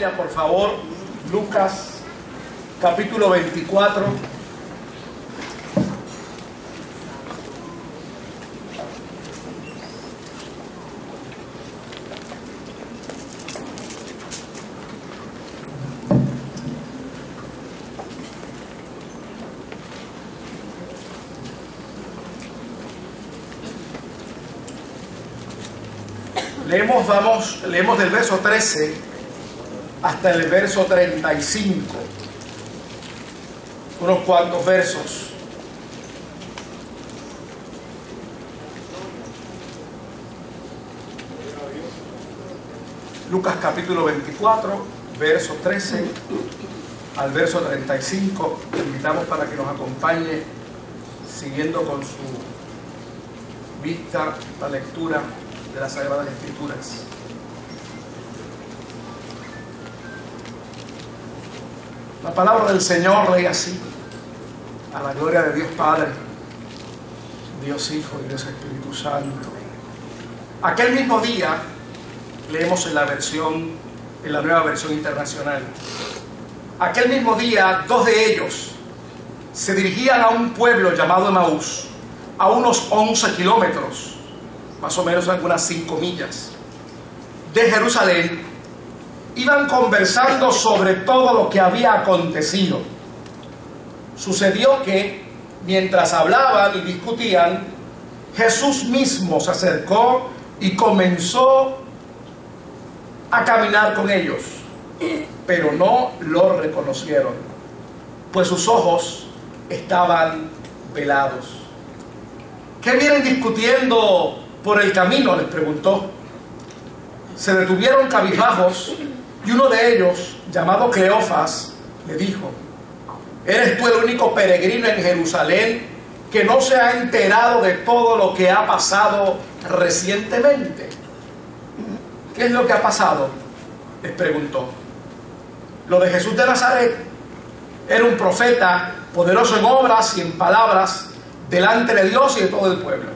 Biblia, por favor, Lucas capítulo 24. Leemos del verso 13 hasta el verso 35, unos cuantos versos. Lucas capítulo 24, verso 13 al verso 35. Le invitamos para que nos acompañe siguiendo con su vista la lectura de las Sagradas Escrituras. La palabra del Señor lee así: a la gloria de Dios Padre, Dios Hijo y Dios Espíritu Santo. Aquel mismo día, leemos en la Nueva Versión Internacional, aquel mismo día, dos de ellos se dirigían a un pueblo llamado Emaús, a unos 11 kilómetros, más o menos algunas 5 millas, de Jerusalén. Iban conversando sobre todo lo que había acontecido. Sucedió que, mientras hablaban y discutían, Jesús mismo se acercó y comenzó a caminar con ellos, pero no lo reconocieron, pues sus ojos estaban velados. ¿Qué vienen discutiendo por el camino?, les preguntó. Se detuvieron cabizbajos y uno de ellos, llamado Cleofas, le dijo: ¿eres tú el único peregrino en Jerusalén que no se ha enterado de todo lo que ha pasado recientemente? ¿Qué es lo que ha pasado?, les preguntó. Lo de Jesús de Nazaret. Era un profeta, poderoso en obras y en palabras delante de Dios y de todo el pueblo.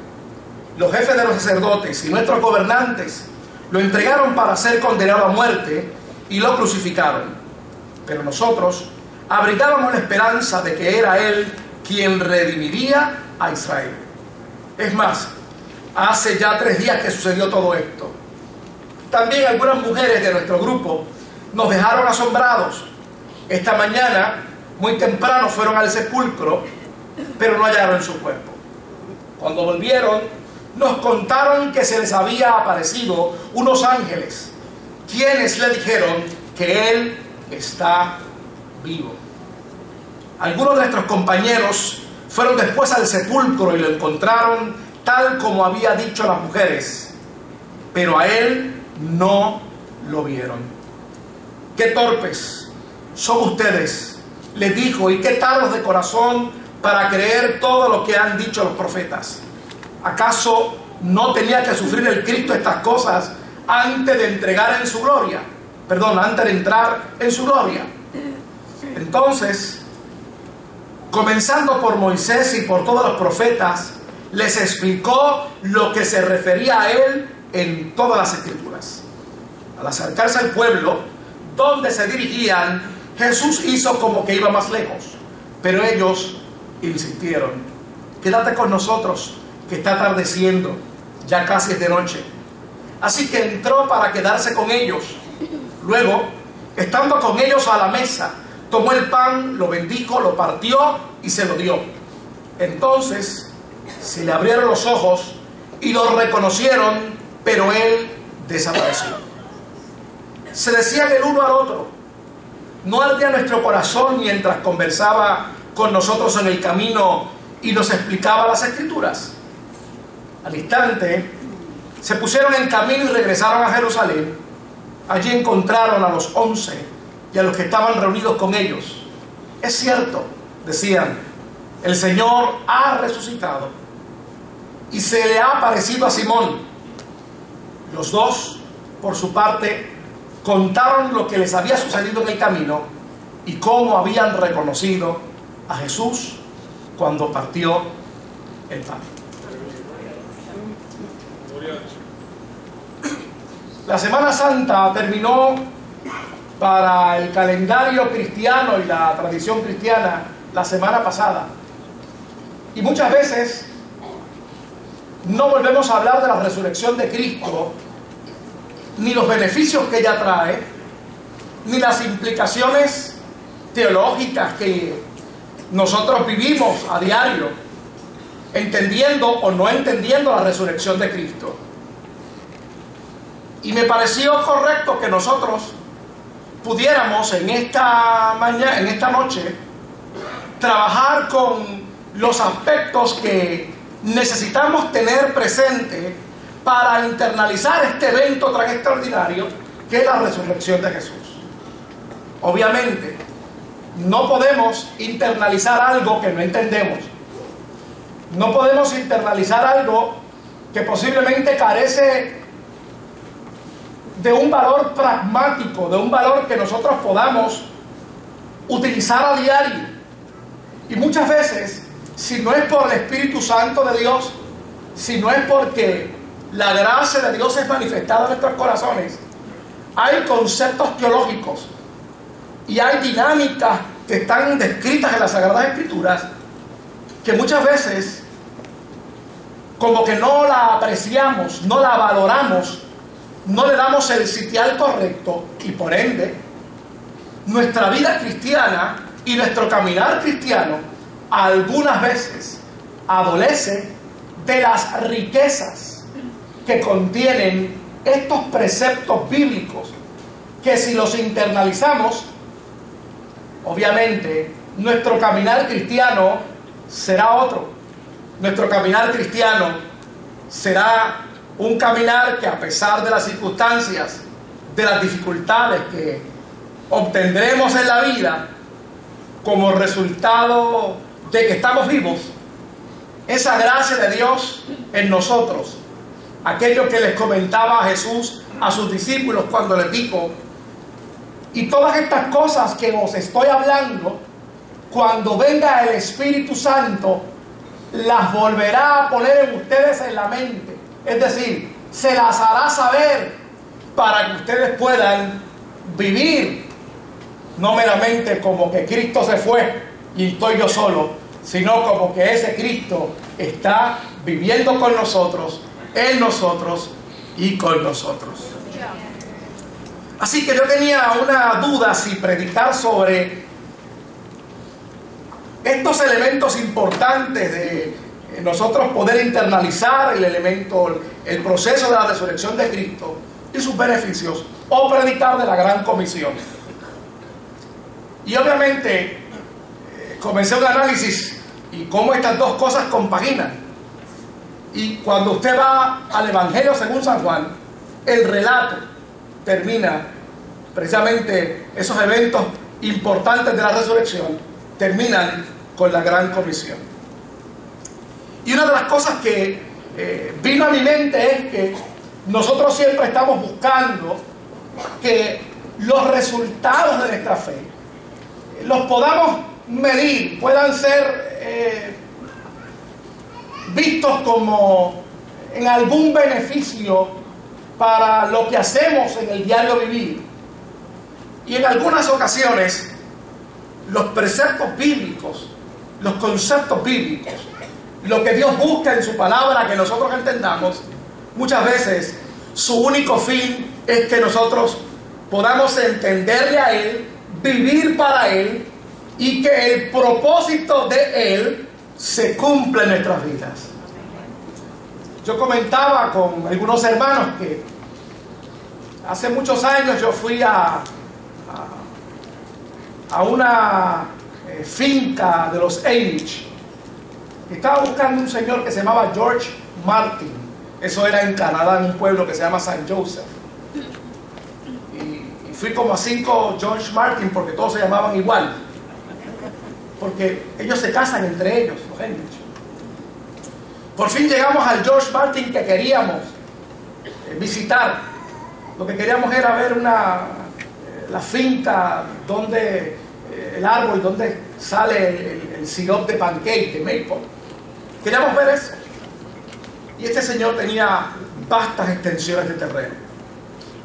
Los jefes de los sacerdotes y nuestros gobernantes lo entregaron para ser condenado a muerte y lo crucificaron. Pero nosotros abrigábamos la esperanza de que era Él quien redimiría a Israel. Es más, hace ya 3 días que sucedió todo esto. También algunas mujeres de nuestro grupo nos dejaron asombrados. Esta mañana, muy temprano, fueron al sepulcro, pero no hallaron su cuerpo. Cuando volvieron, nos contaron que se les había aparecido unos ángeles, quienes le dijeron que Él está vivo. Algunos de nuestros compañeros fueron después al sepulcro y lo encontraron tal como había dicho a las mujeres, pero a Él no lo vieron. ¡Qué torpes son ustedes!, les dijo, y qué tardos de corazón para creer todo lo que han dicho los profetas. ¿Acaso no tenía que sufrir el Cristo estas cosas antes de entrar en su gloria? Entonces, comenzando por Moisés y por todos los profetas, les explicó lo que se refería a Él en todas las Escrituras. Al acercarse al pueblo donde se dirigían, Jesús hizo como que iba más lejos, pero ellos insistieron: quédate con nosotros, que está atardeciendo, ya casi es de noche. Así que entró para quedarse con ellos. Luego, estando con ellos a la mesa, tomó el pan, lo bendijo, lo partió y se lo dio. Entonces se le abrieron los ojos y lo reconocieron, pero Él desapareció. Se decían el uno al otro: ¿no ardía nuestro corazón mientras conversaba con nosotros en el camino y nos explicaba las Escrituras? Al instante se pusieron en camino y regresaron a Jerusalén. Allí encontraron a los 11 y a los que estaban reunidos con ellos. Es cierto, decían, el Señor ha resucitado y se le ha aparecido a Simón. Los dos, por su parte, contaron lo que les había sucedido en el camino y cómo habían reconocido a Jesús cuando partió el pan. La Semana Santa terminó para el calendario cristiano y la tradición cristiana la semana pasada. Y muchas veces no volvemos a hablar de la resurrección de Cristo, ni los beneficios que ella trae, ni las implicaciones teológicas que nosotros vivimos a diario, entendiendo o no entendiendo la resurrección de Cristo. Y me pareció correcto que nosotros pudiéramos en esta mañana, en esta noche, trabajar con los aspectos que necesitamos tener presente para internalizar este evento tan extraordinario que es la resurrección de Jesús. Obviamente, no podemos internalizar algo que no entendemos. No podemos internalizar algo que posiblemente carece de un valor pragmático, de un valor que nosotros podamos utilizar a diario. Y muchas veces, si no es por el Espíritu Santo de Dios, si no es porque la gracia de Dios es manifestada en nuestros corazones, hay conceptos teológicos y hay dinámicas que están descritas en las Sagradas Escrituras que muchas veces como que no la apreciamos, no la valoramos, no le damos el sitial correcto, y por ende nuestra vida cristiana y nuestro caminar cristiano algunas veces adolece de las riquezas que contienen estos preceptos bíblicos, que si los internalizamos, obviamente nuestro caminar cristiano será otro. Nuestro caminar cristiano será un caminar que, a pesar de las circunstancias, de las dificultades que obtendremos en la vida como resultado de que estamos vivos, esa gracia de Dios en nosotros, aquello que les comentaba Jesús a sus discípulos cuando les dijo: y todas estas cosas que os estoy hablando, cuando venga el Espíritu Santo, las volverá a poner en ustedes en la mente. Es decir, se las hará saber para que ustedes puedan vivir, no meramente como que Cristo se fue y estoy yo solo, sino como que ese Cristo está viviendo con nosotros, en nosotros y con nosotros. Así que yo tenía una duda si predicar sobre estos elementos importantes de nosotros poder internalizar el proceso de la resurrección de Cristo y sus beneficios, o predicar de la gran comisión. Y obviamente comencé un análisis y cómo estas dos cosas compaginan. Y cuando usted va al Evangelio según San Juan, el relato termina precisamente, esos eventos importantes de la resurrección terminan con la gran comisión. Y una de las cosas que vino a mi mente es que nosotros siempre estamos buscando que los resultados de nuestra fe los podamos medir, puedan ser vistos como en algún beneficio para lo que hacemos en el diario vivir. Y en algunas ocasiones los preceptos bíblicos, los conceptos bíblicos, lo que Dios busca en su palabra que nosotros entendamos, muchas veces su único fin es que nosotros podamos entenderle a Él, vivir para Él, y que el propósito de Él se cumpla en nuestras vidas. Yo comentaba con algunos hermanos que hace muchos años yo fui a una finca de los Amish. Estaba buscando un señor que se llamaba George Martin. Eso era en Canadá, en un pueblo que se llama San Joseph. Y fui como a 5 George Martin porque todos se llamaban igual. Porque ellos se casan entre ellos, los Amish. Por fin llegamos al George Martin que queríamos visitar. Lo que queríamos era ver la finca donde el árbol donde sale el sirope de pancake, de maple. Queríamos ver eso. Y este señor tenía vastas extensiones de terreno.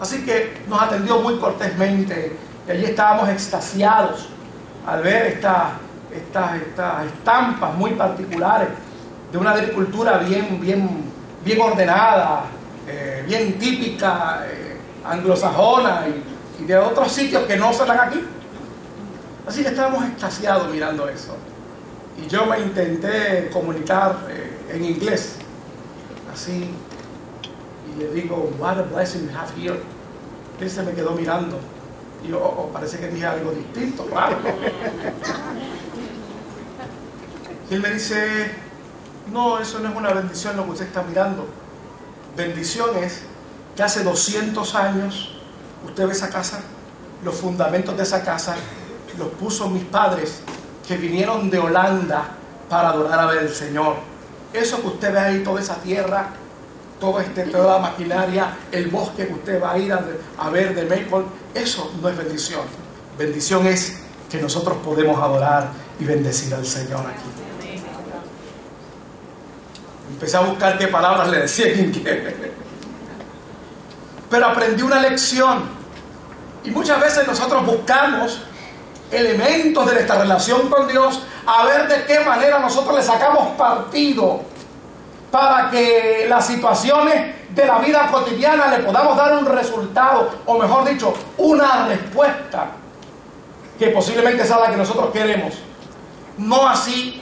Así que nos atendió muy cortésmente Y allí estábamos extasiados al ver estas estampas muy particulares de una agricultura bien ordenada, bien típica, anglosajona y de otros sitios que no se dan aquí. Así que estábamos extasiados mirando eso. Y yo me intenté comunicar en inglés, así, y le digo, what a blessing we have here. Él se me quedó mirando. Y yo, parece que dije algo distinto, claro. Y él me dice, no, eso no es una bendición lo que usted está mirando. Bendición es que hace 200 años usted ve esa casa, los fundamentos de esa casa los puso mis padres que vinieron de Holanda para adorar al Señor. Eso que usted ve ahí, toda esa tierra, toda la maquinaria, el bosque que usted va a ir a ver de Maple, eso no es bendición. Bendición es que nosotros podemos adorar y bendecir al Señor aquí. Empecé a buscar qué palabras le decía en inglés. Pero aprendí una lección. Y muchas veces nosotros buscamos elementos de nuestra relación con Dios, a ver de qué manera nosotros le sacamos partido para que las situaciones de la vida cotidiana le podamos dar un resultado, o mejor dicho, una respuesta que posiblemente sea la que nosotros queremos. No así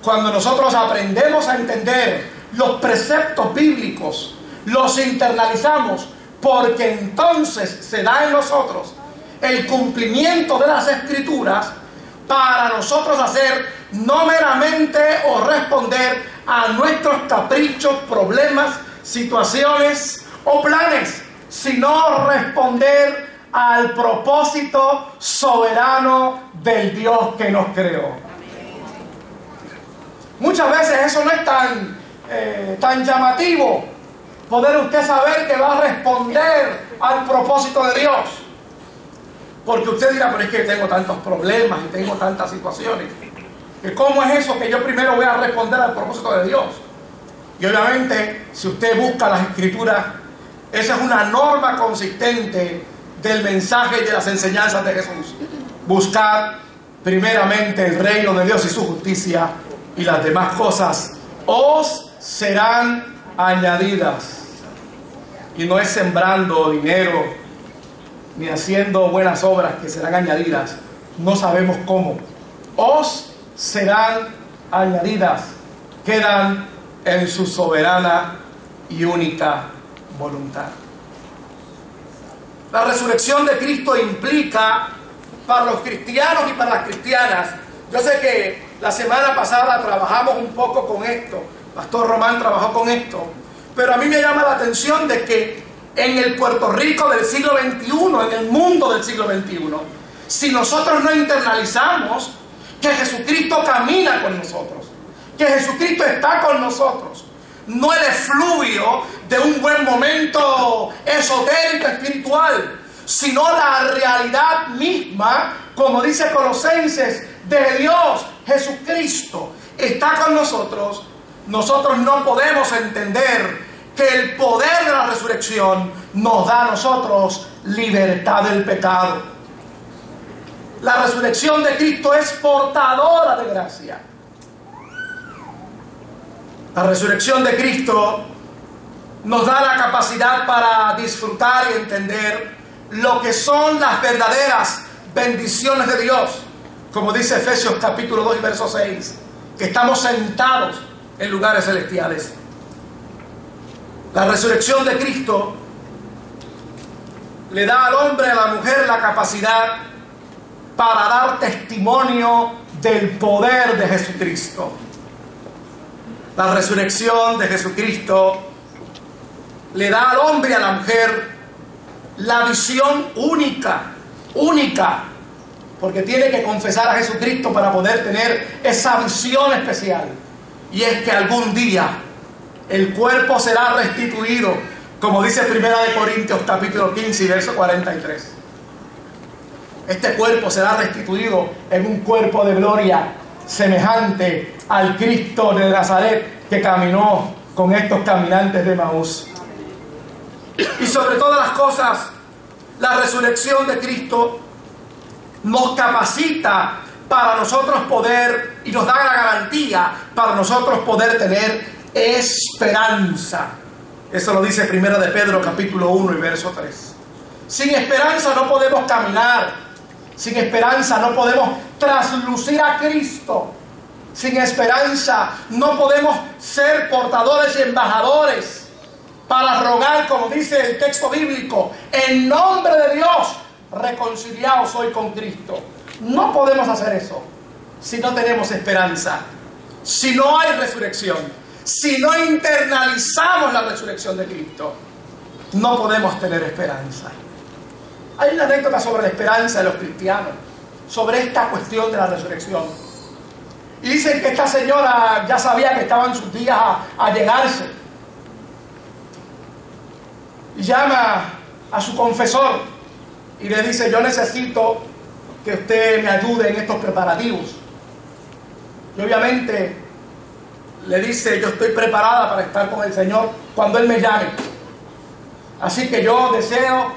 cuando nosotros aprendemos a entender los preceptos bíblicos, los internalizamos, porque entonces se da en nosotros el cumplimiento de las Escrituras para nosotros hacer no meramente o responder a nuestros caprichos, problemas, situaciones o planes, sino responder al propósito soberano del Dios que nos creó. Muchas veces eso no es tan llamativo, poder usted saber que va a responder al propósito de Dios. Porque usted dirá, pero es que tengo tantos problemas y tengo tantas situaciones. ¿Cómo es eso que yo primero voy a responder al propósito de Dios? Y obviamente, si usted busca las Escrituras, esa es una norma consistente del mensaje y de las enseñanzas de Jesús. Buscar primeramente el reino de Dios y su justicia, y las demás cosas os serán añadidas. Y no es sembrando dinero ni haciendo buenas obras que serán añadidas. No sabemos cómo. Os serán añadidas. Quedan en su soberana y única voluntad. La resurrección de Cristo implica para los cristianos y para las cristianas. Yo sé que la semana pasada trabajamos un poco con esto. Pastor Román trabajó con esto. Pero a mí me llama la atención de que en el Puerto Rico del siglo XXI, en el mundo del siglo XXI, si nosotros no internalizamos que Jesucristo camina con nosotros, que Jesucristo está con nosotros, no el efluvio de un buen momento esotérico espiritual, sino la realidad misma, como dice Colosenses, de Dios, Jesucristo está con nosotros. Nosotros no podemos entender que el poder de la resurrección nos da a nosotros libertad del pecado. La resurrección de Cristo es portadora de gracia. La resurrección de Cristo nos da la capacidad para disfrutar y entender lo que son las verdaderas bendiciones de Dios. Como dice Efesios capítulo 2 y verso 6, que estamos sentados en lugares celestiales. La resurrección de Cristo le da al hombre y a la mujer la capacidad para dar testimonio del poder de Jesucristo. La resurrección de Jesucristo le da al hombre y a la mujer la visión única, porque tiene que confesar a Jesucristo para poder tener esa visión especial. Y es que algún día el cuerpo será restituido, como dice 1 Corintios capítulo 15 y verso 43. Este cuerpo será restituido en un cuerpo de gloria semejante al Cristo de Nazaret que caminó con estos caminantes de Maús. Y sobre todas las cosas, la resurrección de Cristo nos capacita para nosotros poder, y nos da la garantía para nosotros poder tener esperanza. Eso lo dice 1 de Pedro capítulo 1 y verso 3. Sin esperanza no podemos caminar. Sin esperanza no podemos traslucir a Cristo. Sin esperanza no podemos ser portadores y embajadores para rogar, como dice el texto bíblico, en nombre de Dios, reconciliados hoy con Cristo. No podemos hacer eso si no tenemos esperanza, si no hay resurrección, si no internalizamos la resurrección de Cristo. No podemos tener esperanza. Hay una anécdota sobre la esperanza de los cristianos, sobre esta cuestión de la resurrección. Y dicen que esta señora ya sabía que estaban sus días a llegarse. Y llama a su confesor y le dice: yo necesito que usted me ayude en estos preparativos. Y obviamente le dice: yo estoy preparada para estar con el Señor cuando Él me llame. Así que yo deseo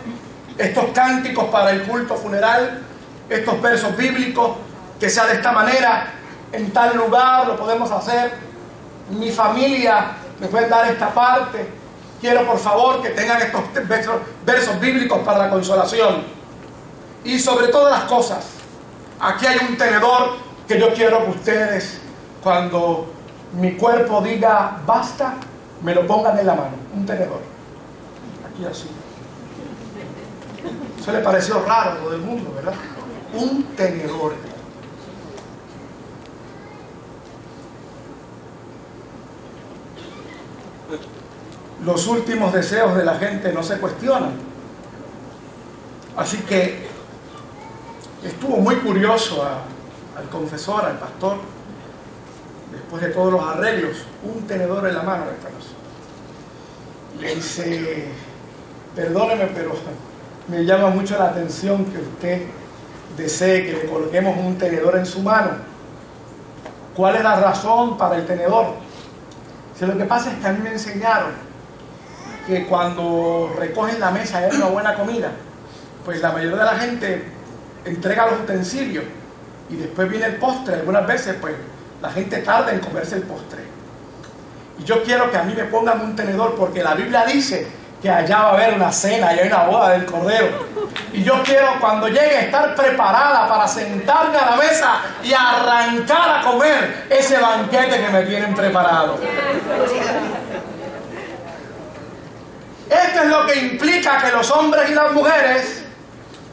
estos cánticos para el culto funeral, estos versos bíblicos, que sea de esta manera, en tal lugar lo podemos hacer. Mi familia me puede dar esta parte. Quiero por favor que tengan estos versos bíblicos para la consolación. Y sobre todas las cosas, aquí hay un tenedor que yo quiero que ustedes, cuando mi cuerpo diga basta, me lo pongan en la mano. Un tenedor. Aquí así. Eso le pareció raro a todo el mundo, ¿verdad? Un tenedor. Los últimos deseos de la gente no se cuestionan. Así que estuvo muy curioso al confesor, al pastor, después de todos los arreglos, un tenedor en la mano de esta cosa. Le dice: perdóneme, pero me llama mucho la atención que usted desee que le coloquemos un tenedor en su mano. ¿Cuál es la razón para el tenedor? Si lo que pasa es que a mí me enseñaron que cuando recogen la mesa y hay una buena comida, pues la mayoría de la gente entrega los utensilios y después viene el postre. Algunas veces pues la gente tarda en comerse el postre. Y yo quiero que a mí me pongan un tenedor, porque la Biblia dice que allá va a haber una cena y hay una boda del Cordero. Y yo quiero, cuando llegue, estar preparada para sentarme a la mesa y arrancar a comer ese banquete que me tienen preparado. Esto es lo que implica que los hombres y las mujeres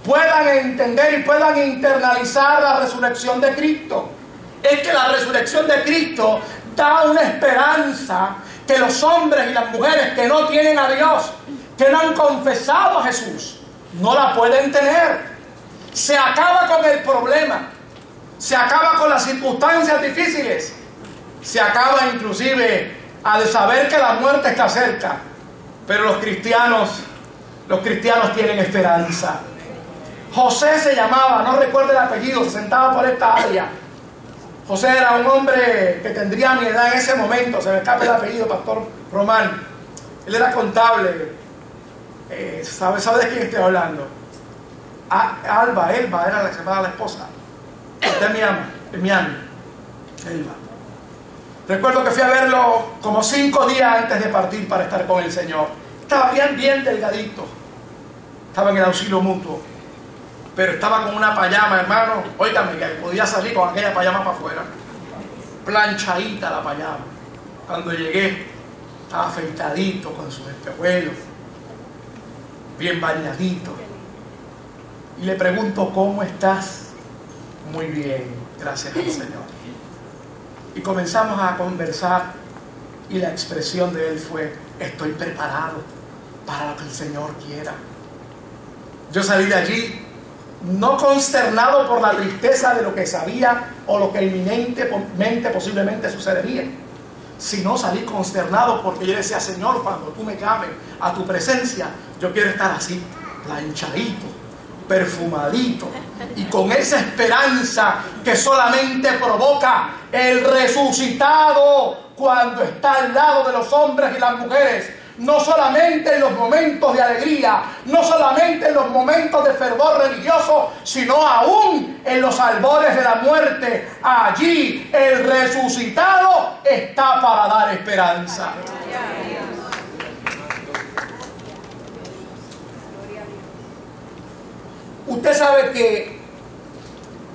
puedan entender y puedan internalizar la resurrección de Cristo. Es que la resurrección de Cristo da una esperanza que los hombres y las mujeres que no tienen a Dios, que no han confesado a Jesús, no la pueden tener. Se acaba con el problema, se acaba con las circunstancias difíciles, se acaba inclusive al saber que la muerte está cerca. Pero los cristianos tienen esperanza. José se llamaba, no recuerdo el apellido, se sentaba por esta área. José era un hombre que tendría mi edad en ese momento, se me escapa el apellido, Pastor Román. Él era contable. ¿Sabe de quién estoy hablando? Elba era la que se llamaba la esposa. Usted es mi ama. Elba. Recuerdo que fui a verlo como 5 días antes de partir para estar con el Señor. Estaba bien delgadito. Estaba en el auxilio mutuo. Pero estaba con una payama, hermano. Óigame, que podía salir con aquella payama para afuera. Planchadita la payama. Cuando llegué, estaba afeitadito con sus espejuelos. Bien bañadito. Y le pregunto: ¿cómo estás? Muy bien, gracias al Señor. Y comenzamos a conversar y la expresión de él fue: estoy preparado para lo que el Señor quiera. Yo salí de allí no consternado por la tristeza de lo que sabía o lo que inminentemente posiblemente sucedería, sino salí consternado porque yo decía: Señor, cuando tú me llames a tu presencia, yo quiero estar así, planchadito, perfumadito, y con esa esperanza que solamente provoca el resucitado cuando está al lado de los hombres y las mujeres no solamente en los momentos de alegría, no solamente en los momentos de fervor religioso, sino aún en los albores de la muerte. Allí el resucitado está para dar esperanza. Usted sabe que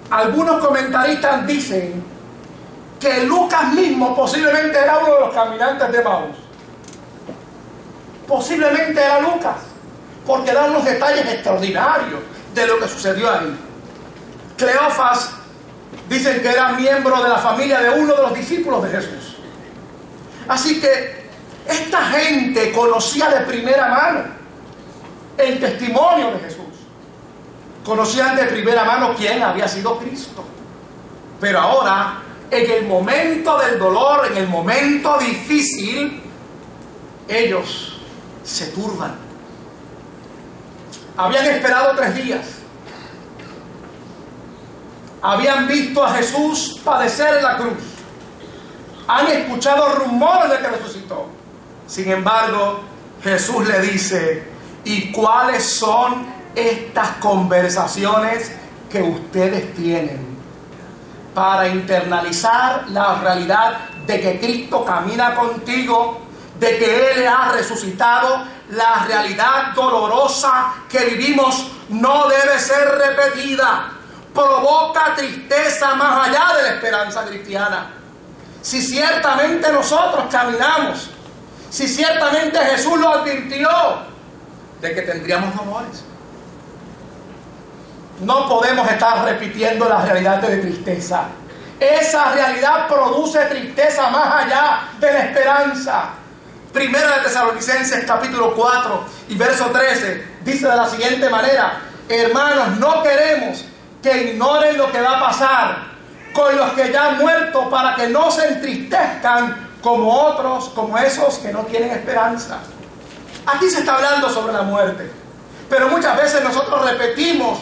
algunos comentaristas dicen que Lucas mismo posiblemente era uno de los caminantes de Emaús. Posiblemente era Lucas, porque da unos detalles extraordinarios de lo que sucedió ahí. Cleofas dicen que era miembro de la familia de uno de los discípulos de Jesús. Así que esta gente conocía de primera mano el testimonio de Jesús. Conocían de primera mano quién había sido Cristo. Pero ahora, en el momento del dolor, en el momento difícil, ellos se turban. Habían esperado 3 días. Habían visto a Jesús padecer en la cruz. Han escuchado rumores de que resucitó. Sin embargo, Jesús le dice: ¿y cuáles son estas conversaciones que ustedes tienen? Para internalizar la realidad de que Cristo camina contigo, de que Él ha resucitado. La realidad dolorosa que vivimos no debe ser repetida. Provoca tristeza más allá de la esperanza cristiana. Si ciertamente nosotros caminamos, si ciertamente Jesús lo advirtió de que tendríamos dolores, no podemos estar repitiendo la realidad de tristeza. Esa realidad produce tristeza más allá de la esperanza. Primera de Tesalonicenses capítulo 4 y verso 13 dice de la siguiente manera: hermanos, no queremos que ignoren lo que va a pasar con los que ya han muerto, para que no se entristezcan como otros, como esos que no tienen esperanza. Aquí se está hablando sobre la muerte, pero muchas veces nosotros repetimos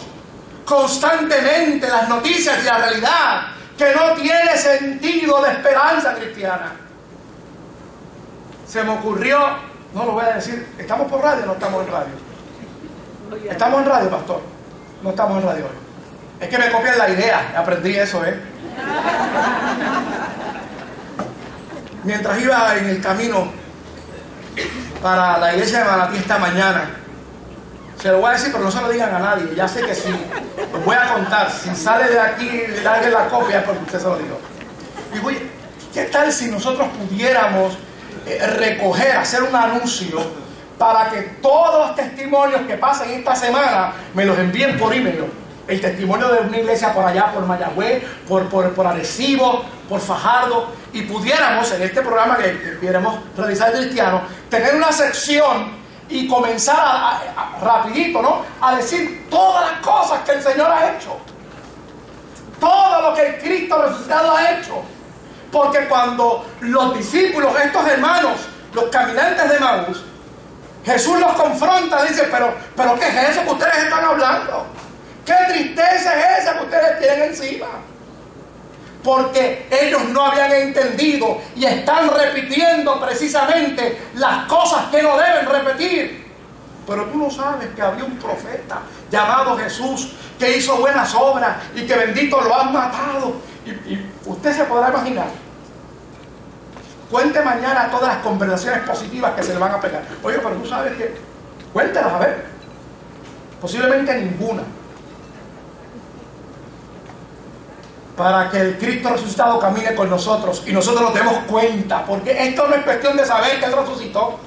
constantemente las noticias y la realidad que no tiene sentido de esperanza cristiana. Se me ocurrió, no lo voy a decir, ¿estamos por radio o no estamos en radio? ¿Estamos en radio, pastor? No estamos en radio hoy. Es que me copian la idea, aprendí eso, Mientras iba en el camino para la iglesia de Manatí esta mañana, se lo voy a decir, pero no se lo digan a nadie. Ya sé que sí, os voy a contar. Si sale de aquí, darle la copia, porque usted se lo dijo. Y oye, ¿qué tal si nosotros pudiéramos recoger, hacer un anuncio para que todos los testimonios que pasen esta semana me los envíen por email? El testimonio de una iglesia por allá, por Mayagüez, por Arecibo, por Fajardo, y pudiéramos en este programa que queremos realizar el cristiano, tener una sección y comenzar rapidito, ¿no?, a decir todas las cosas que el Señor ha hecho, todo lo que el Cristo resucitado ha hecho. Porque cuando los discípulos, estos hermanos, los caminantes de Emaús, Jesús los confronta, dice: pero ¿qué es eso que ustedes están hablando? ¿Qué tristeza es esa que ustedes tienen encima? Porque ellos no habían entendido y están repitiendo precisamente las cosas que no deben repetir. Pero tú no sabes que había un profeta llamado Jesús que hizo buenas obras y que bendito lo han matado. Y usted se podrá imaginar. Cuente mañana todas las conversaciones positivas que se le van a pegar. Oye, pero tú sabes que... Cuéntelas, a ver. Posiblemente ninguna. Para que el Cristo resucitado camine con nosotros y nosotros nos demos cuenta, porque esto no es cuestión de saber que Él resucitó.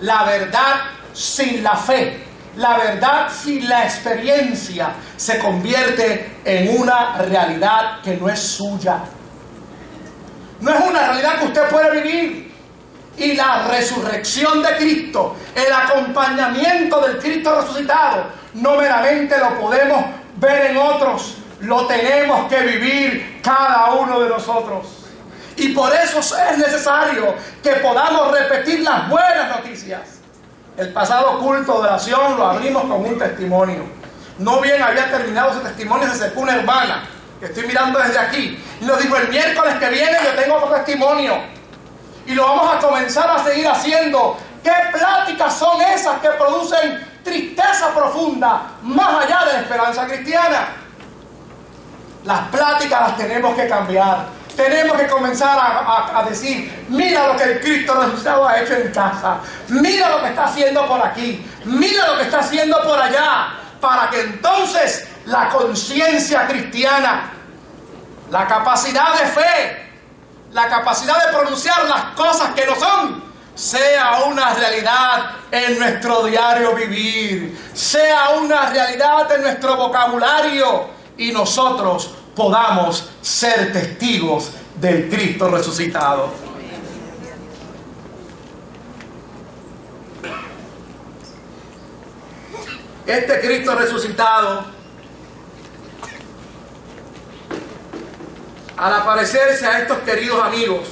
La verdad sin la fe, la verdad sin la experiencia, se convierte en una realidad que no es suya. No es una realidad que usted puede vivir. Y la resurrección de Cristo, el acompañamiento del Cristo resucitado, no meramente lo podemos ver en otros, lo tenemos que vivir cada uno de nosotros. Y por eso es necesario que podamos repetir las buenas noticias. El pasado culto de oración lo abrimos con un testimonio. No bien había terminado ese testimonio, se acercó una hermana, que estoy mirando desde aquí, y nos dijo: el miércoles que viene yo tengo otro testimonio. Y lo vamos a comenzar a seguir haciendo ¿Qué pláticas son esas que producen tristeza profunda más allá de la esperanza cristiana? Las pláticas las tenemos que cambiar. Tenemos que comenzar a decir: mira lo que el Cristo resucitado ha hecho en casa, mira lo que está haciendo por aquí, mira lo que está haciendo por allá, para que entonces la conciencia cristiana, la capacidad de fe, la capacidad de pronunciar las cosas que no son, sea una realidad en nuestro diario vivir, sea una realidad en nuestro vocabulario, y nosotros podamos ser testigos del Cristo resucitado. Este Cristo resucitado, al aparecerse a estos queridos amigos,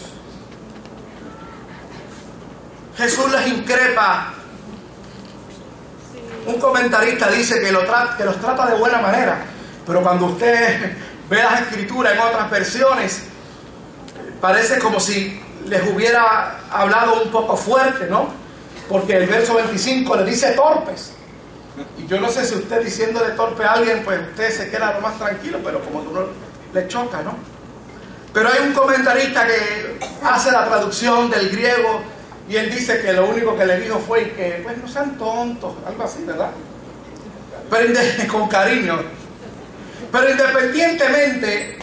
Jesús les increpa. Un comentarista dice que los trata de buena manera, pero cuando usted ve las escrituras en otras versiones, parece como si les hubiera hablado un poco fuerte, ¿no? Porque el verso 25 le dice torpes. Y yo no sé si usted diciéndole torpe a alguien, pues usted se queda lo más tranquilo, pero como que uno le choca, ¿no? Pero hay un comentarista que hace la traducción del griego y él dice que lo único que le dijo fue que, pues no sean tontos, algo así, ¿verdad? Pero con cariño. Pero independientemente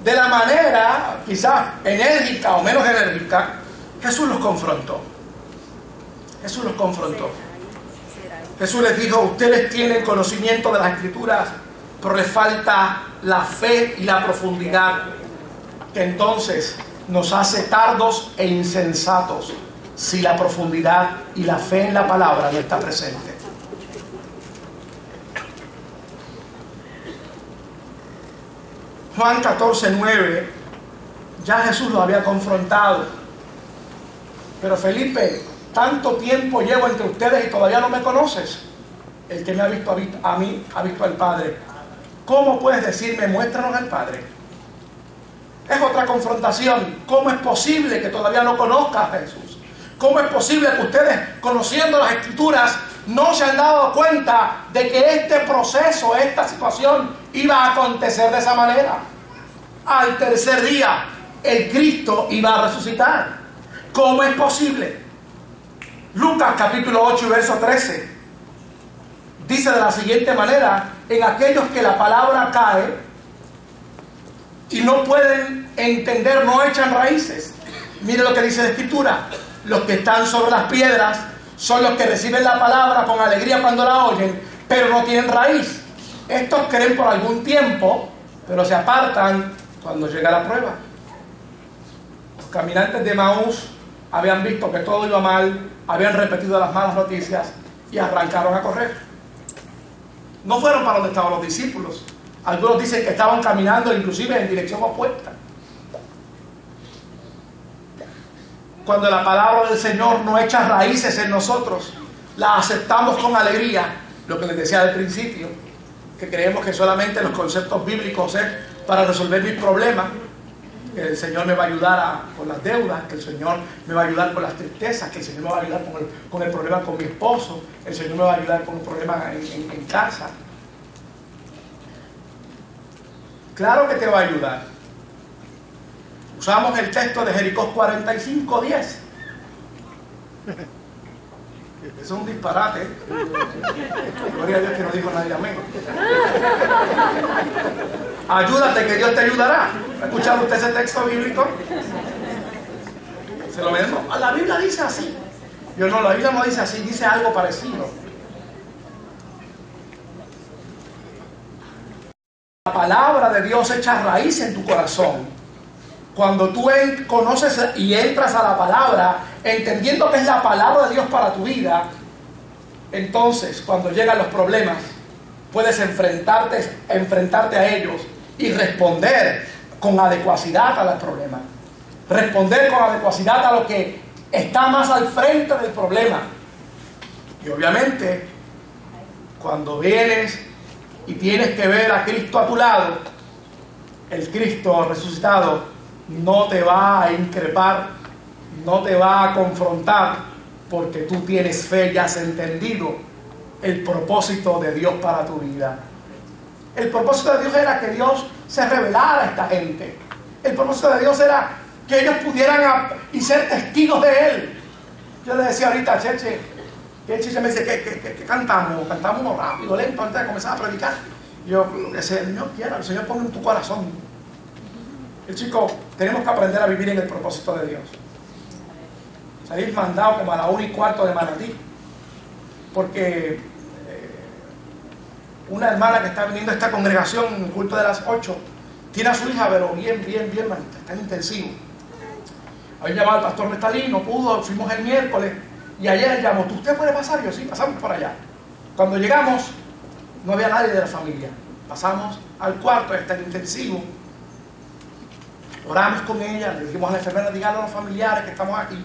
de la manera, quizás enérgica o menos enérgica, Jesús los confrontó. Jesús los confrontó. Jesús les dijo: ustedes tienen conocimiento de las Escrituras, pero les falta la fe y la profundidad, que entonces nos hace tardos e insensatos si la profundidad y la fe en la palabra no está presente. Juan 14:9, ya Jesús lo había confrontado. Pero Felipe, tanto tiempo llevo entre ustedes y todavía no me conoces. El que me ha visto a mí, ha visto al Padre. ¿Cómo puedes decirme, muéstranos al Padre? Es otra confrontación. ¿Cómo es posible que todavía no conozcas a Jesús? ¿Cómo es posible que ustedes, conociendo las Escrituras, no se han dado cuenta de que este proceso, esta situación, iba a acontecer de esa manera? Al tercer día, el Cristo iba a resucitar. ¿Cómo es posible? Lucas capítulo 8 y verso 13 dice de la siguiente manera: en aquellos que la palabra cae y no pueden entender, no echan raíces. Mire lo que dice la Escritura: los que están sobre las piedras son los que reciben la palabra con alegría cuando la oyen, pero no tienen raíz. Estos creen por algún tiempo, pero se apartan cuando llega la prueba. Los caminantes de Emaús habían visto que todo iba mal, habían repetido las malas noticias y arrancaron a correr. No fueron para donde estaban los discípulos. Algunos dicen que estaban caminando inclusive en dirección opuesta. Cuando la palabra del Señor no echa raíces en nosotros, la aceptamos con alegría. Lo que les decía al principio, que creemos que solamente los conceptos bíblicos es para resolver mis problemas, que el Señor me va a ayudar con las deudas, que el Señor me va a ayudar con las tristezas, que el Señor me va a ayudar con el problema con mi esposo, el Señor me va a ayudar con un problema en casa. Claro que te va a ayudar. Usamos el texto de Jericó 45:10. Es un disparate. Gloria a Dios que no dijo nadie amén. Ayúdate que Dios te ayudará. ¿Ha escuchado usted ese texto bíblico? Se lo vemos. La Biblia dice así. Yo no, la Biblia no dice así, dice algo parecido. La palabra de Dios echa raíz en tu corazón. Cuando tú conoces y entras a la palabra, entendiendo que es la palabra de Dios para tu vida, entonces cuando llegan los problemas, puedes enfrentarte a ellos y responder con adecuacidad a los problemas. Responder con adecuacidad a lo que está más al frente del problema. Y obviamente, cuando vienes y tienes que ver a Cristo a tu lado, el Cristo resucitado no te va a increpar, no te va a confrontar, porque tú tienes fe y has entendido el propósito de Dios para tu vida. El propósito de Dios era que Dios se revelara a esta gente. El propósito de Dios era que ellos pudieran y ser testigos de Él. Yo le decía ahorita a Cheche, que Cheche me dice que cantamos rápido, lento, antes de comenzar a predicar. Yo, lo que el Señor quiera, el Señor pone en tu corazón. El chico, tenemos que aprender a vivir en el propósito de Dios. Salir mandado como a la 1:15 de Manatí, porque una hermana que está viniendo a esta congregación en el culto de las 8 tiene a su hija, pero bien malita, está en intensivo. Había llamado al pastor Nestalín, no pudo, fuimos el miércoles y ayer llamó, ¿usted puede pasar? Yo sí, pasamos por allá. Cuando llegamos no había nadie de la familia, pasamos al cuarto, está en intensivo, oramos con ella, le dijimos a la enfermera, díganle a los familiares que estamos aquí.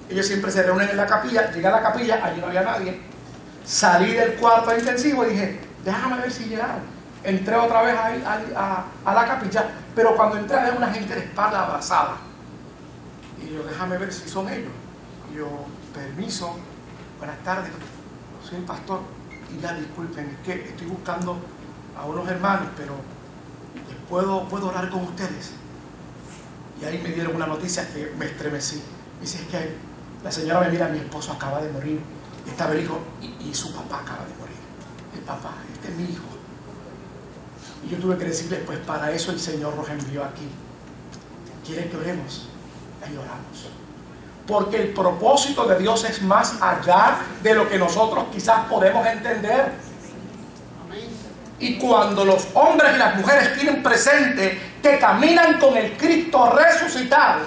Ellos siempre se reúnen en la capilla, llegué a la capilla, allí no había nadie. Salí del cuarto de intensivo y dije, déjame ver si llegaron. Entré otra vez ahí a la capilla, pero cuando entré había una gente de espalda abrazada. Y yo, déjame ver si son ellos. Y yo, permiso, buenas tardes, soy el pastor. Y ya disculpen, es que estoy buscando a unos hermanos, pero ¿puedo orar con ustedes? Y ahí me dieron una noticia que me estremecí. Dice, es que la señora me mira, mi esposo acaba de morir. Estaba el hijo y su papá acaba de morir. El papá, este es mi hijo. Y yo tuve que decirle, pues para eso el Señor nos envió aquí. ¿Quieren que oremos? Ahí oramos. Porque el propósito de Dios es más allá de lo que nosotros quizás podemos entender. Y cuando los hombres y las mujeres tienen presente que caminan con el Cristo resucitado,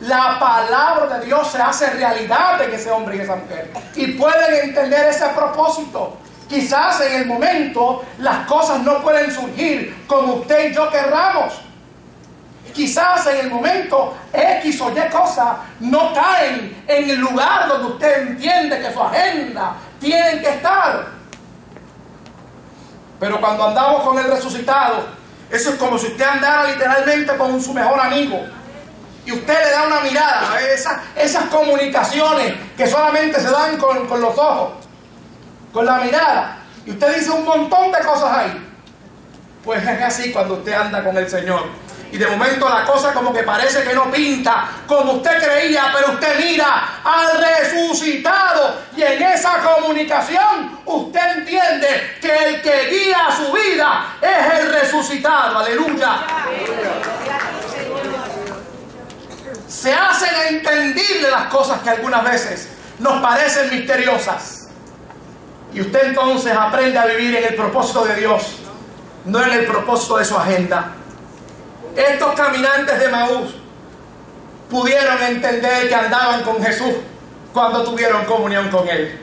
la palabra de Dios se hace realidad en ese hombre y esa mujer. Y pueden entender ese propósito. Quizás en el momento las cosas no pueden surgir como usted y yo querramos. Quizás en el momento X o Y cosas no caen en el lugar donde usted entiende que su agenda tiene que estar. Pero cuando andamos con el resucitado, eso es como si usted andara literalmente con su mejor amigo. Y usted le da una mirada, esas comunicaciones que solamente se dan con los ojos, con la mirada. Y usted dice un montón de cosas ahí. Pues es así cuando usted anda con el Señor. Y de momento la cosa como que parece que no pinta como usted creía, pero usted mira al resucitado. Y en esa comunicación usted entiende que el que guía su vida es el resucitado. Aleluya. Se hacen entendibles las cosas que algunas veces nos parecen misteriosas. Y usted entonces aprende a vivir en el propósito de Dios, no en el propósito de su agenda. Estos caminantes de Emaús pudieron entender que andaban con Jesús cuando tuvieron comunión con Él.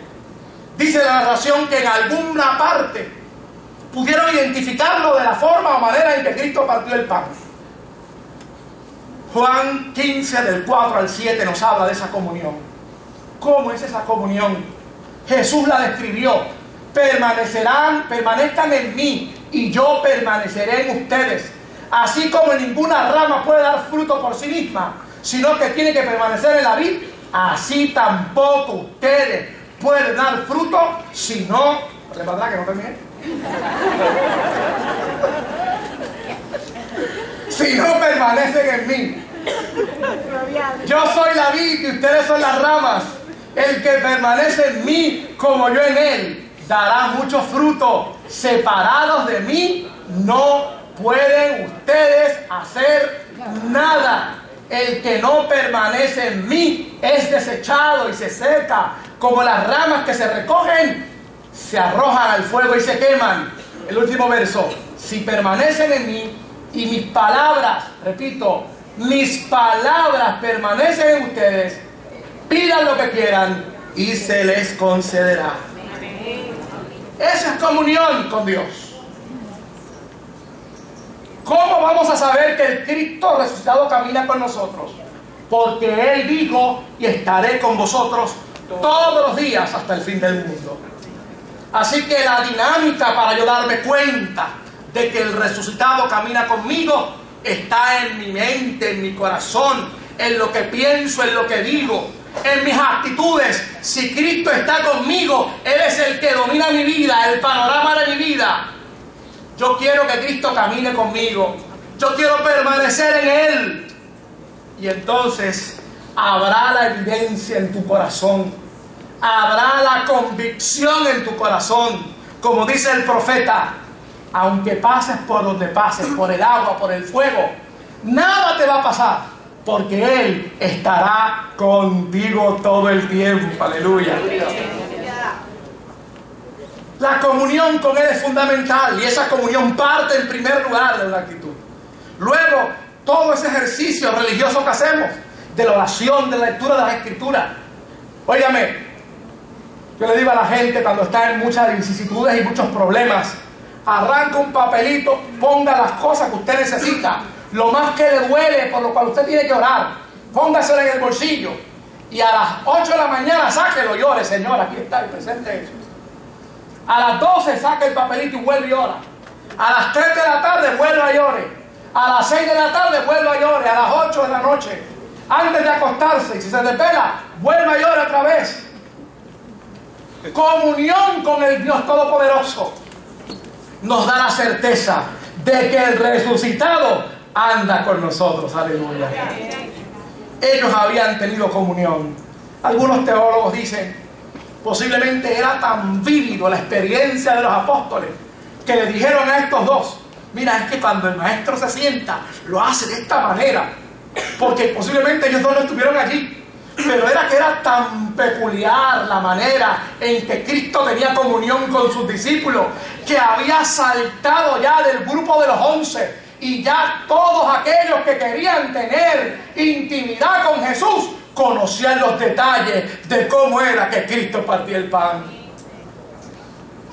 Dice la narración que en alguna parte pudieron identificarlo de la forma o manera en que Cristo partió el pan. Juan 15 del 4 al 7 nos habla de esa comunión. ¿Cómo es esa comunión? Jesús la describió. Permanezcan en mí y yo permaneceré en ustedes. Así como ninguna rama puede dar fruto por sí misma, sino que tiene que permanecer en la vid, así tampoco ustedes pueden dar fruto si no... ¿Es verdad que no terminé? Si no permanecen en mí. Yo soy la vid y ustedes son las ramas. El que permanece en mí como yo en él dará mucho fruto. Separados de mí no pueden ustedes hacer nada. El que no permanece en mí es desechado y se seca, como las ramas que se recogen, se arrojan al fuego y se queman. El último verso: si permanecen en mí y mis palabras, repito, mis palabras permanecen en ustedes, pidan lo que quieran y se les concederá. Esa es comunión con Dios. ¿Cómo vamos a saber que el Cristo resucitado camina con nosotros? Porque Él dijo: y estaré con vosotros todos los días hasta el fin del mundo. Así que la dinámica para yo darme cuenta de que el resucitado camina conmigo está en mi mente, en mi corazón, en lo que pienso, en lo que digo, en mis actitudes. Si Cristo está conmigo, Él es el que domina mi vida, el panorama de mi vida. Yo quiero que Cristo camine conmigo. Yo quiero permanecer en Él. Y entonces habrá la evidencia en tu corazón. Habrá la convicción en tu corazón. Como dice el profeta, aunque pases por donde pases, por el agua, por el fuego, nada te va a pasar, porque Él estará contigo todo el tiempo. Aleluya. La comunión con Él es fundamental, y esa comunión parte en primer lugar de la actitud. Luego, todo ese ejercicio religioso que hacemos, de la oración, de la lectura de las Escrituras. Óigame, yo le digo a la gente cuando está en muchas vicisitudes y muchos problemas, arranca un papelito, ponga las cosas que usted necesita, lo más que le duele, por lo cual usted tiene que orar, póngaselo en el bolsillo, y a las 8 de la mañana sáquelo y ore. Señor, aquí está el presente eso. A las 12 saca el papelito y vuelve y ora. A las 3 de la tarde vuelve y ore. A las 6 de la tarde vuelve y ore. A las 8 de la noche, antes de acostarse, y si se despela, vuelve y ore otra vez. Comunión con el Dios Todopoderoso nos da la certeza de que el resucitado anda con nosotros. Aleluya. Ellos habían tenido comunión. Algunos teólogos dicen, posiblemente era tan vívido la experiencia de los apóstoles que le dijeron a estos dos: mira, es que cuando el maestro se sienta, lo hace de esta manera, porque posiblemente ellos dos no estuvieron allí, pero era que era tan peculiar la manera en que Cristo tenía comunión con sus discípulos, que había saltado ya del grupo de los 11, y ya todos aquellos que querían tener intimidad con Jesús conocían los detalles de cómo era que Cristo partía el pan.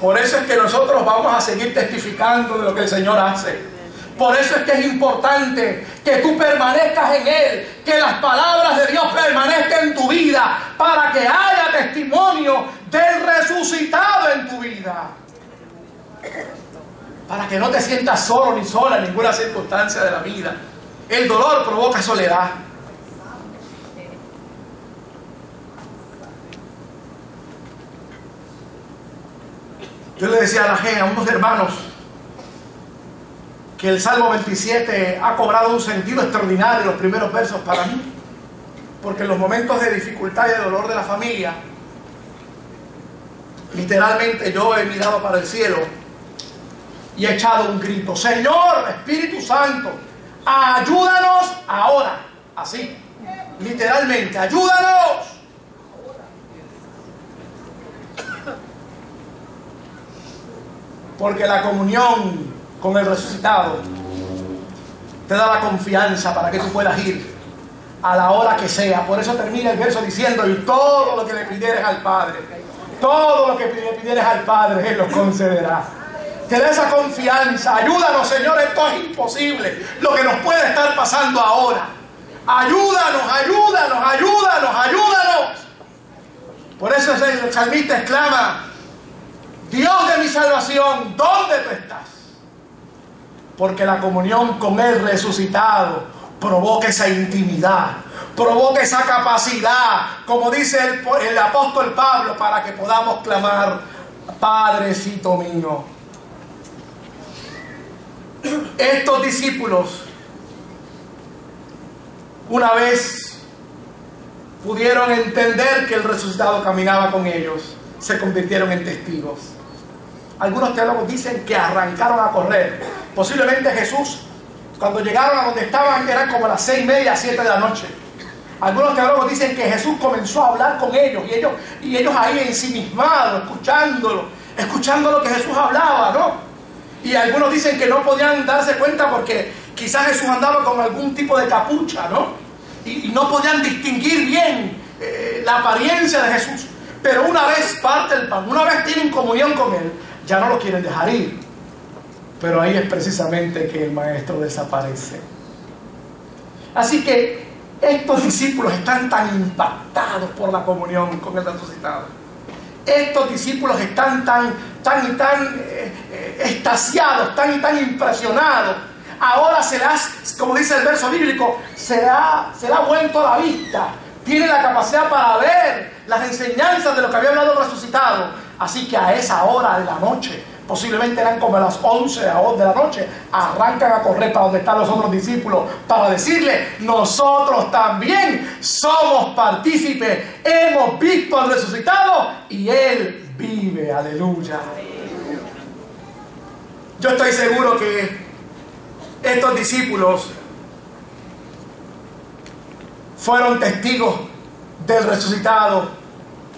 Por eso es que nosotros vamos a seguir testificando de lo que el Señor hace. Por eso es que es importante que tú permanezcas en Él, que las palabras de Dios permanezcan en tu vida, para que haya testimonio del resucitado en tu vida. Para que no te sientas solo ni sola en ninguna circunstancia de la vida. El dolor provoca soledad. Yo le decía a unos hermanos que el Salmo 27 ha cobrado un sentido extraordinario en los primeros versos para mí, porque en los momentos de dificultad y de dolor de la familia, literalmente yo he mirado para el cielo y he echado un grito: Señor, Espíritu Santo, ayúdanos ahora. Así, literalmente, ayúdanos. Porque la comunión con el resucitado te da la confianza para que tú puedas ir a la hora que sea. Por eso termina el verso diciendo: y todo lo que le pidieres al Padre, todo lo que le pidieres al Padre, Él lo concederá. Te da esa confianza. Ayúdanos, Señor, esto es imposible, lo que nos puede estar pasando ahora. Ayúdanos, ayúdanos, ayúdanos, ayúdanos. Por eso el salmista exclama: Dios de mi salvación, ¿dónde tú estás? Porque la comunión con el resucitado provoca esa intimidad, provoca esa capacidad, como dice el apóstol Pablo, para que podamos clamar: Padrecito mío. Estos discípulos, una vez pudieron entender que el resucitado caminaba con ellos, se convirtieron en testigos. Algunos teólogos dicen que arrancaron a correr. Posiblemente Jesús, cuando llegaron a donde estaban, eran como las 6:30, 7 de la noche. Algunos teólogos dicen que Jesús comenzó a hablar con ellos, y ellos ahí ensimismados, escuchando lo que Jesús hablaba, ¿no? Y algunos dicen que no podían darse cuenta porque quizás Jesús andaba con algún tipo de capucha, ¿no? Y no podían distinguir bien la apariencia de Jesús. Pero una vez parte el pan, una vez tienen comunión con Él, ya no lo quieren dejar ir. Pero ahí es precisamente que el Maestro desaparece. Así que estos discípulos están tan impactados por la comunión con el resucitado. Estos discípulos están tan extasiados, tan impresionados. Ahora como dice el verso bíblico, se le ha vuelto la vista tiene la capacidad para ver las enseñanzas de lo que había hablado el resucitado. Así que a esa hora de la noche, posiblemente eran como a las 11 de la noche, arrancan a correr para donde están los otros discípulos para decirle: nosotros también somos partícipes, hemos visto al resucitado y Él vive. Aleluya. Yo estoy seguro que estos discípulos fueron testigos del resucitado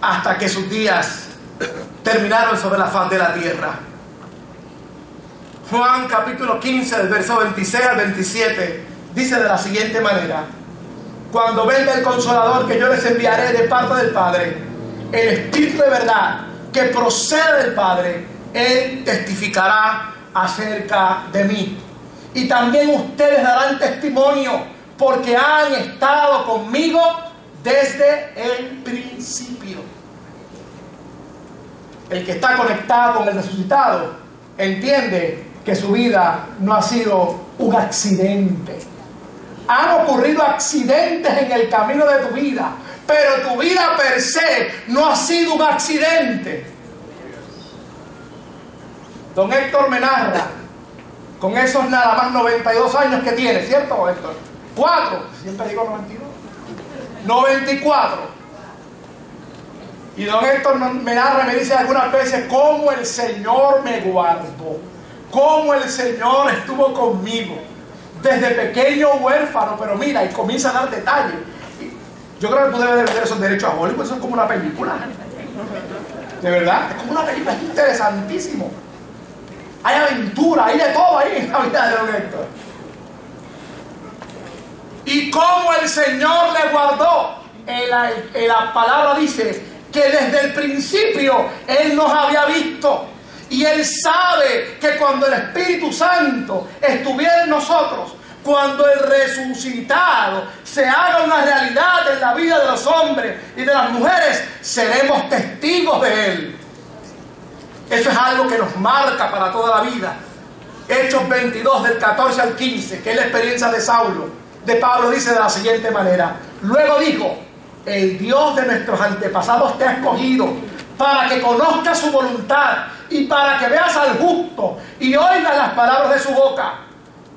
hasta que sus días terminaron sobre la faz de la tierra. Juan capítulo 15, del verso 26 al 27, dice de la siguiente manera: cuando venga el Consolador que yo les enviaré de parte del Padre, el Espíritu de verdad que procede del Padre, Él testificará acerca de mí. Y también ustedes darán testimonio, porque han estado conmigo desde el principio. El que está conectado con el resucitado entiende que su vida no ha sido un accidente. Han ocurrido accidentes en el camino de tu vida, pero tu vida per se no ha sido un accidente. Don Héctor me narra, con esos nada más 92 años que tiene, ¿cierto, Héctor? 4, siempre digo 92, 94. Y don Héctor me narra y me dice algunas veces cómo el Señor me guardó, cómo el Señor estuvo conmigo, desde pequeño huérfano, pero mira, y comienza a dar detalles. Yo creo que tú debes de vender esos derechos a Hollywood, eso es como una película. De verdad, es como una película, es interesantísimo. Hay aventura, hay de todo ahí en la vida de don Héctor. Y cómo el Señor le guardó. La palabra dice que desde el principio Él nos había visto. Y Él sabe que cuando el Espíritu Santo estuviera en nosotros, cuando el resucitado se haga una realidad en la vida de los hombres y de las mujeres, seremos testigos de Él. Eso es algo que nos marca para toda la vida. Hechos 22, del 14 al 15, que es la experiencia de Pablo, dice de la siguiente manera: luego dijo: el Dios de nuestros antepasados te ha escogido para que conozcas su voluntad y para que veas al justo y oigas las palabras de su boca.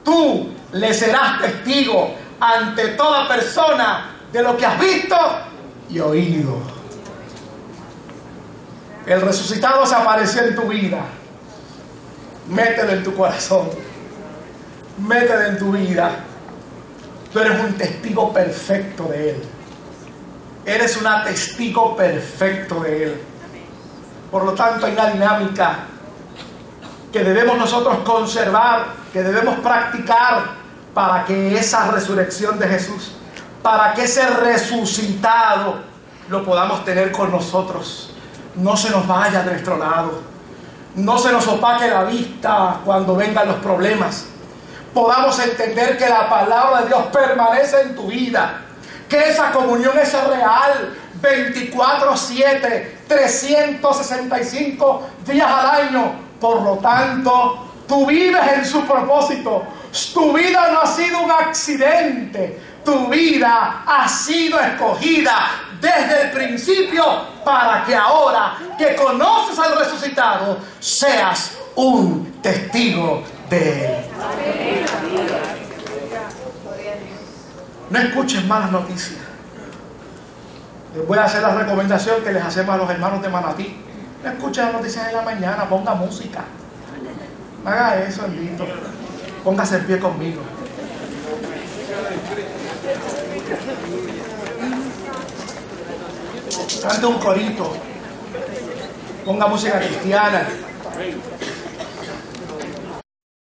Tú le serás testigo ante toda persona de lo que has visto y oído. El resucitado se apareció en tu vida. Mételo en tu corazón. Mételo en tu vida. Tú eres un testigo perfecto de Él. Eres una testigo perfecto de Él. Por lo tanto, hay una dinámica que debemos nosotros conservar, que debemos practicar para que esa resurrección de Jesús, para que ese resucitado lo podamos tener con nosotros. No se nos vaya de nuestro lado. No se nos opaque la vista cuando vengan los problemas. Podamos entender que la palabra de Dios permanece en tu vida, que esa comunión es real 24/7, 365 días al año. Por lo tanto, tú vives en su propósito. Tu vida no ha sido un accidente. Tu vida ha sido escogida desde el principio para que ahora que conoces al resucitado seas un testigo de Él. No escuches malas noticias. Les voy a hacer la recomendación que les hacemos a los hermanos de Manatí. No escuchen las noticias en la mañana, ponga música. No haga eso, hermito. Póngase en pie conmigo. Cante un corito. Ponga música cristiana.